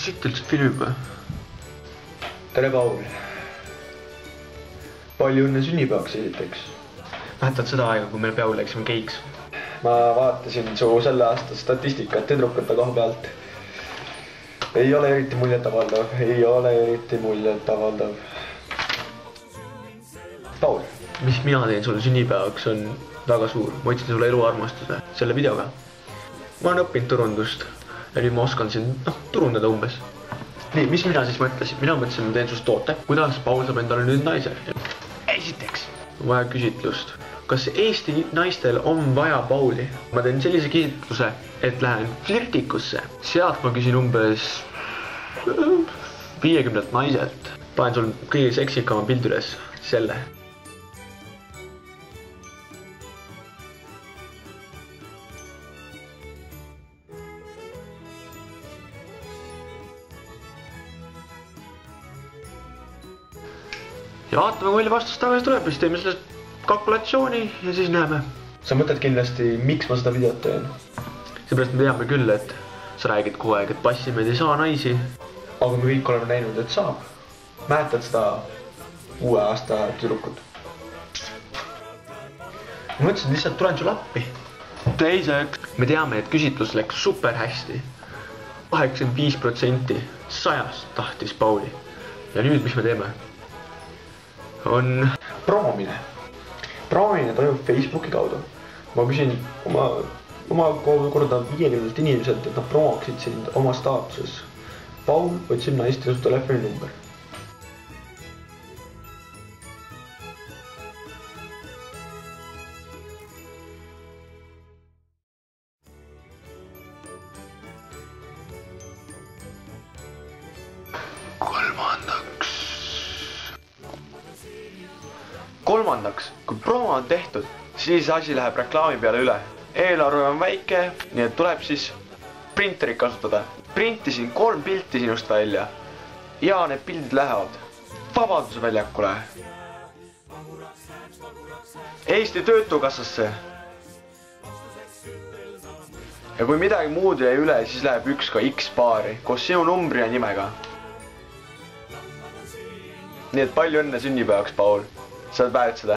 siit üldse film või? Tere, Paul. Palju õnne sünnipäevaks esiteks. Mäletad seda aega, kui meil peol läksime keiks? Ma vaatasin su selle aasta statistikat tüdrukute koha pealt. Ei ole eriti muljetavaldav. Paul. Mis mina teen sulle sünnipäevaks on väga suur. Ma otsin sulle eluarmastuse selle videoga. Ma olen õppinud turundust ja nüüd ma oskan siin turundada umbes. Nii, mis mina siis mõtlesin? Mina mõtlesin, ma teen sust toote. Kuidas Paul saab endale nüüd naise? Esiteks on vaja küsitlust. Kas Eesti naistel on vaja Pauli? Ma teen sellise küsitluse, et lähen flirtikusse. Sealt ma küsin umbes 50 naiselt. Panen sul kõige seksikama pildi üles selle. Ja vaatame, kui palju vastust tagasi tuleb, siis teeme selle kalkulatsiooni ja siis näeme. Sa mõtled kindlasti, miks ma seda videot teen? Seepärast me teame küll, et sa räägid kogu aeg, et passimeid ei saa naisi. Aga me kõik oleme näinud, et saab. Mäletad seda uue aasta tüdrukut? Ma mõtlesin, lihtsalt tulen sulle appi. Teiseks, me teame, et küsitlus läks super hästi. 85% 100 tahtis Pauli. Ja nüüd, mis me teeme? On promomine. Promomine toimub Facebooki kaudu. Ma küsin oma korda 50 inimeselt, et nad promoksid sind oma staatuses. Paul, otsib naist ja su telefoninumber. Kolmandaks, kui promo on tehtud, siis asi läheb reklaami peale üle. Eelarve on väike, nii et tuleb siis printerit kasutada. Printisin 3 pilti sinust välja ja need pildid lähevad Vabaduse väljakule, Eesti Töötukassasse. Ja kui midagi muud jäi üle, siis läheb üks ka X-baari koos sinu numbri ja nimega. Nii et palju õnne sünnipäevaks, Paul. Sa oled väärt seda.